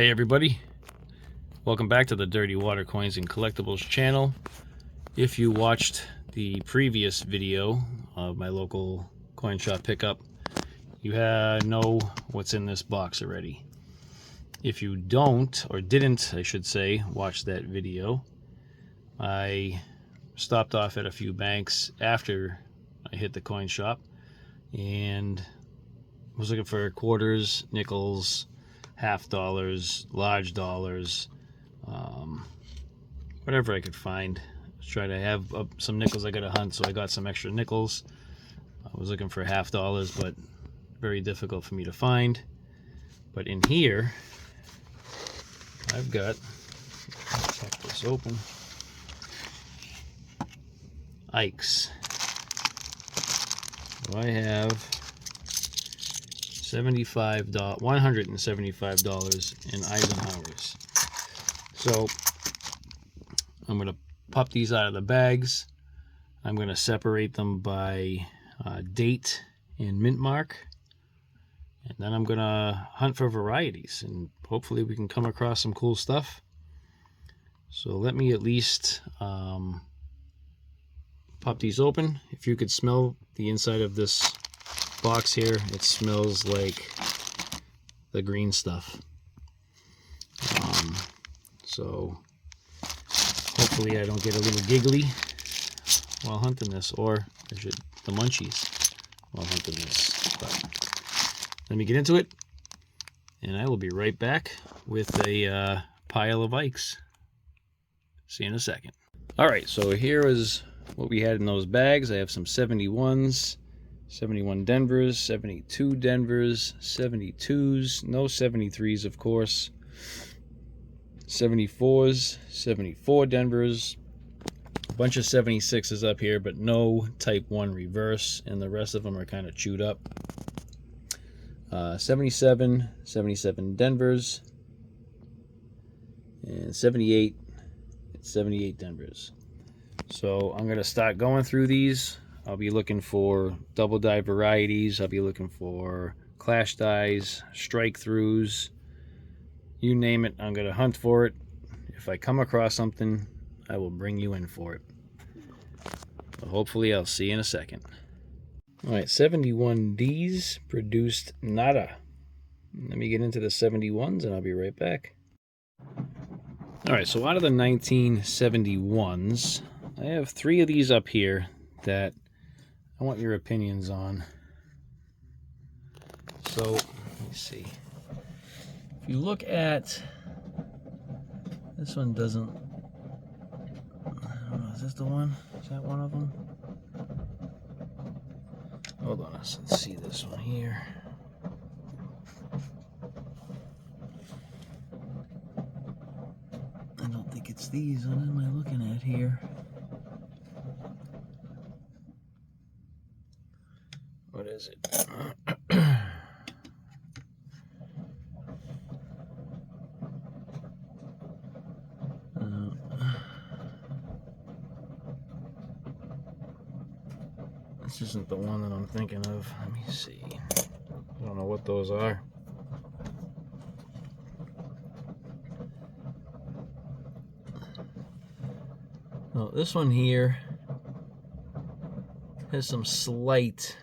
Hey everybody, welcome back to the Dirty Water Coins and Collectibles channel. If you watched the previous video of my local coin shop pickup, you know what's in this box already. If you don't, or didn't I should say, watch that video, I stopped off at a few banks after I hit the coin shop and was looking for quarters, nickels, half dollars, large dollars, whatever I could find. Try to have some nickels. I got a hunt, so I got some extra nickels. I was looking for half dollars, but very difficult for me to find. But in here, I've got, pop this open, Ike's. So I have $175 in Eisenhower's. So I'm going to pop these out of the bags. I'm going to separate them by date and mint mark. And then I'm going to hunt for varieties, and hopefully we can come across some cool stuff. So let me at least pop these open. If you could smell the inside of this box here, it smells like the green stuff. So hopefully I don't get a little giggly while hunting this, or the munchies while hunting this. But let me get into it, and I will be right back with a pile of Ikes. See you in a second. All right, so here is what we had in those bags. I have some 71s, 71 Denvers, 72 Denvers, 72s, no 73s of course, 74s, 74 Denvers, a bunch of 76s up here, but no Type 1 reverse, and the rest of them are kind of chewed up. 77 Denvers, and 78 Denvers. So I'm going to start going through these. I'll be looking for double die varieties. I'll be looking for clash dies, strike throughs, you name it. I'm going to hunt for it. If I come across something, I will bring you in for it. But hopefully I'll see you in a second. Alright, 71Ds produced nada. Let me get into the 71s and I'll be right back. Alright, so out of the 1971s, I have 3 of these up here that I want your opinions on. So, let me see. If you look at this one, doesn't, I don't know, is this the one? Is that one of them? Hold on, let's see this one here. I don't think it's these. What am I looking at here? What is it? This isn't the one that I'm thinking of. Let me see. I don't know what those are. Oh, this one here has some slight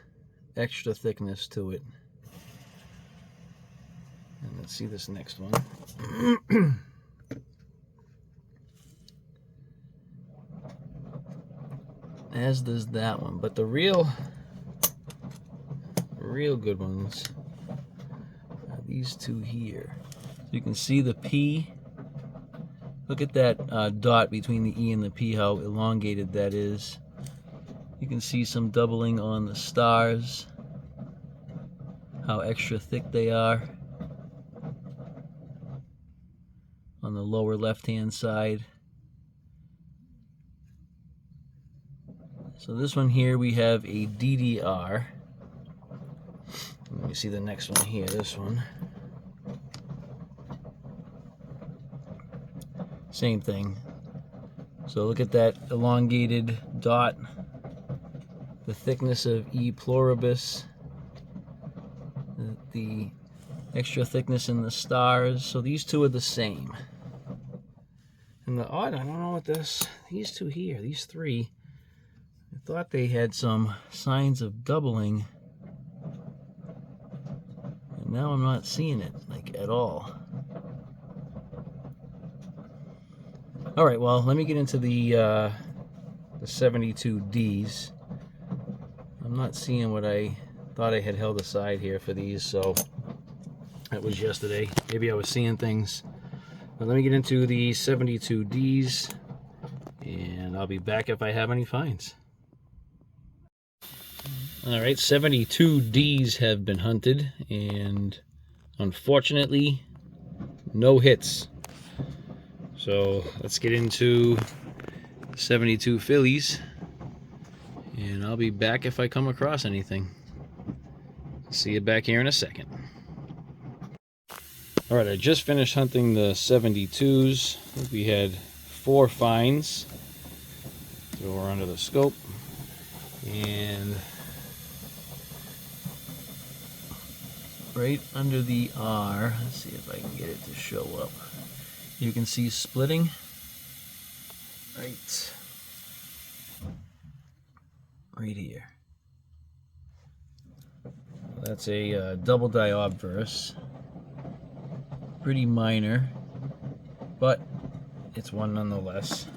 extra thickness to it. And let's see this next one. As does that one, but the real good ones are these two here. So you can see the P. Look at that dot between the E and the P, how elongated that is. You can see some doubling on the stars, how extra thick they are on the lower left-hand side. So this one here, we have a DDR. Let me see the next one here, this one. Same thing. So look at that elongated dot, the thickness of E pluribus, the extra thickness in the stars. So these two are the same. And the odd, I don't know what these two here, these three, I thought they had some signs of doubling. And now I'm not seeing it, like, at all. All right, well, let me get into the 72Ds. I'm not seeing what I thought I had held aside here for these, so that was yesterday. Maybe I was seeing things. But let me get into the 72Ds, and I'll be back if I have any finds. All right, 72Ds have been hunted, and unfortunately, no hits. So let's get into 72 fillies, and I'll be back if I come across anything. See you back here in a second. All right, I just finished hunting the 72s. I think we had 4 finds. So we're under the scope, and right under the R, let's see if I can get it to show up. You can see splitting right here. That's a double diobverse. Pretty minor, but it's one nonetheless.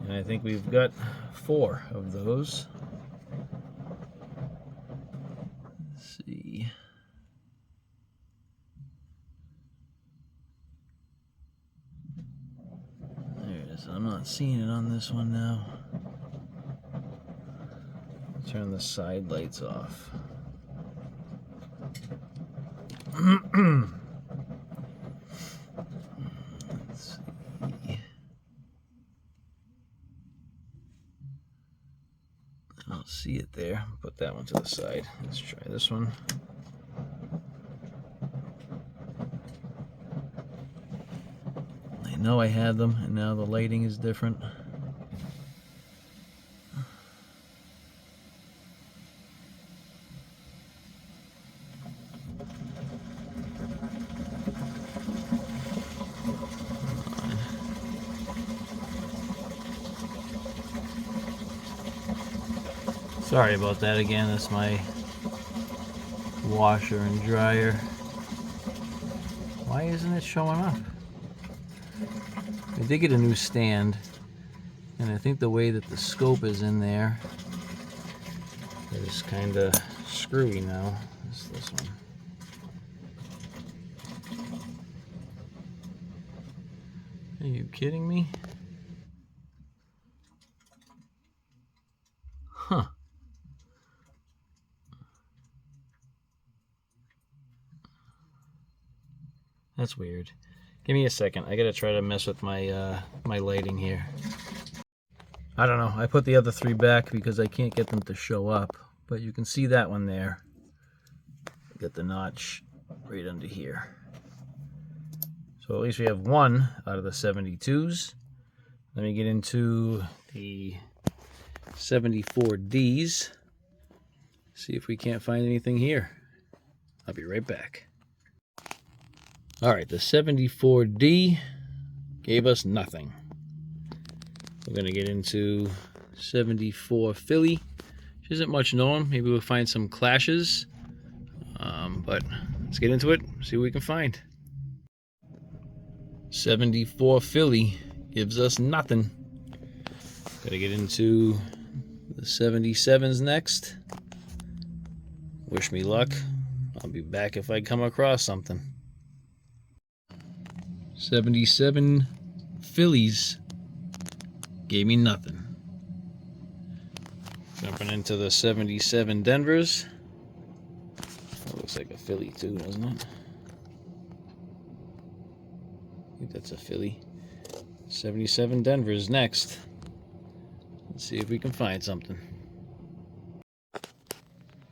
And I think we've got 4 of those. Let's see. There it is. I'm not seeing it on this one now. I'll turn the side lights off. Let's see. I don't see it there. Put that one to the side. Let's try this one. I know I had them, and now the lighting is different. Sorry about that again, that's my washer and dryer. Why isn't it showing up? I did get a new stand, and I think the way that the scope is in there is kind of screwy now. It's this one. Are you kidding me? Huh. That's weird. Give me a second. I gotta try to mess with my my lighting here. I don't know. I put the other 3 back because I can't get them to show up. But you can see that one there. Got the notch right under here. So at least we have 1 out of the 72s. Let me get into the 74Ds. See if we can't find anything here. I'll be right back. All right, the 74D gave us nothing. We're gonna get into 74 filly, which isn't much known. Maybe we'll find some clashes, but let's get into it, see what we can find. 74 filly gives us nothing. Gotta get into the 77s next. Wish me luck. I'll be back if I come across something. 77 fillies gave me nothing. Jumping into the 77 Denvers. That looks like a filly too, doesn't it? I think that's a filly. 77 Denvers next. Let's see if we can find something.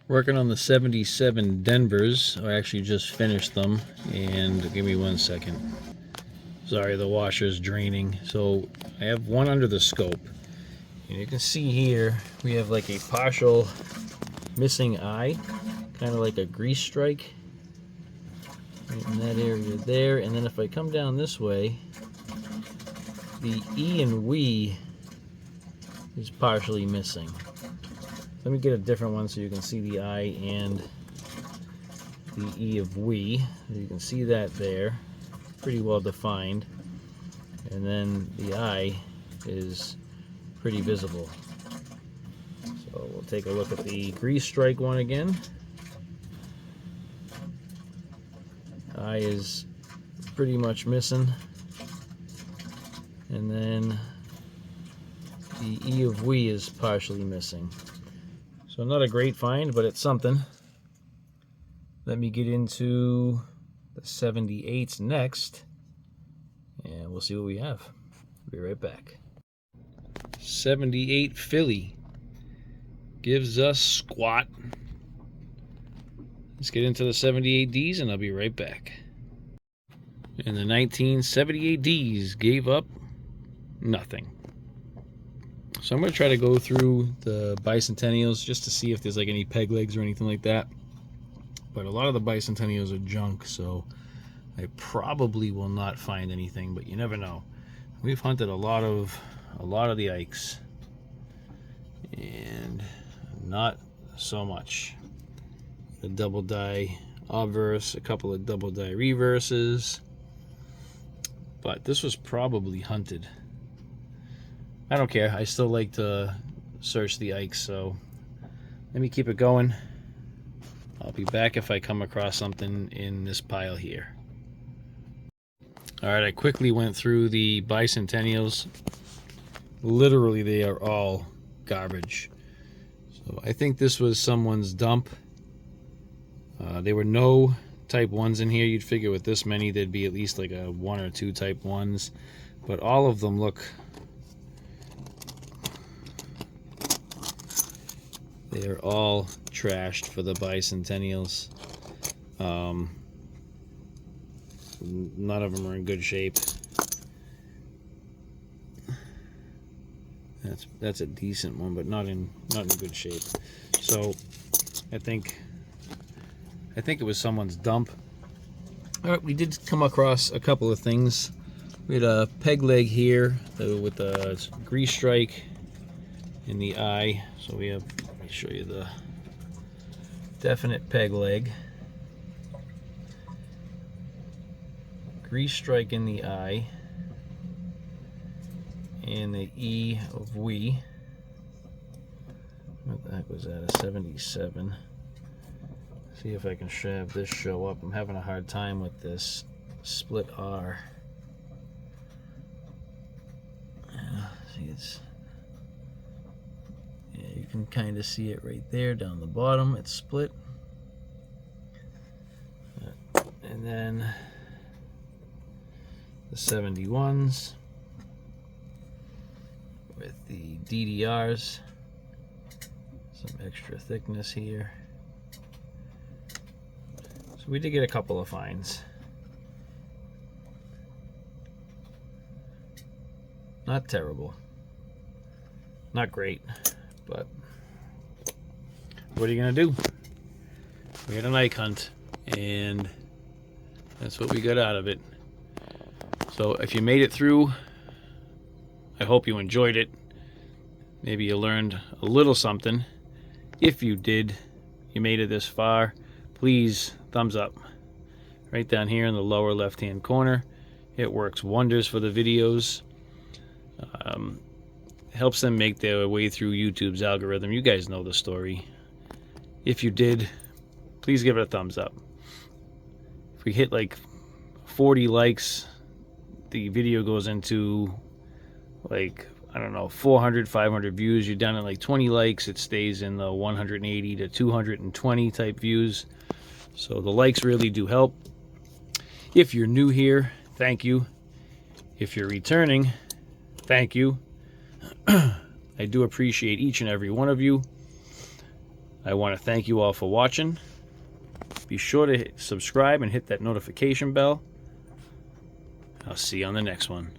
Working on the 77 Denvers. I actually just finished them, and give me 1 second. Sorry, the washer's draining. So I have 1 under the scope, and you can see here we have like a partial missing eye, kind of like a grease strike. in that area there. And then if I come down this way, the E and we is partially missing. Let me get a different one so you can see the I and the E of we. You can see that there, pretty well defined. And then the I is pretty visible. So we'll take a look at the grease strike one again. I is pretty much missing. And then the E of we is partially missing. So not a great find, but it's something. Let me get into the 78s next, and we'll see what we have. Be right back. 78 Philly gives us squat. Let's get into the 78Ds, and I'll be right back. And the 1978Ds gave up nothing. So I'm going to try to go through the bicentennials just to see if there's like any peg legs or anything like that. But a lot of the bicentennials are junk, so I probably will not find anything, but you never know. We've hunted a lot of the Ikes, and not so much. A double die obverse, a couple of double die reverses, but this was probably hunted. I don't care. I still like to search the Ikes, so let me keep it going. I'll be back if I come across something in this pile here. Alright, I quickly went through the bicentennials. Literally, they are all garbage. So I think this was someone's dump. There were no type 1s in here. You'd figure with this many there'd be at least like a 1 or 2 type 1s. But all of them look... they are all trashed for the bicentennials. None of them are in good shape. That's a decent one, but not in good shape. So I think it was someone's dump. All right, we did come across a couple of things. We had a peg leg here with a grease strike in the eye. So we have, let me show you the definite peg leg. Grease strike in the eye. And the E of we. What the heck was that? A 77. See if I can have this show up. I'm having a hard time with this split R. See, it's... yeah, you can kind of see it right there down the bottom. It's split. And then the 71s with the DDRs. Some extra thickness here. So we did get a couple of finds. Not terrible. Not great, but what are you gonna do? We had an Ike hunt, and that's what we got out of it. So if you made it through, I hope you enjoyed it. Maybe you learned a little something. If you did, you made it this far, please thumbs up. Right down here in the lower left hand corner. It works wonders for the videos. Helps them make their way through YouTube's algorithm. You guys know the story. If you did, please give it a thumbs up. If we hit like 40 likes, the video goes into like, I don't know, 400, 500 views. You're down at like 20 likes, it stays in the 180 to 220 type views. So the likes really do help. If you're new here, thank you. If you're returning, thank you. I do appreciate each and every one of you. I want to thank you all for watching. Be sure to subscribe and hit that notification bell. I'll see you on the next one.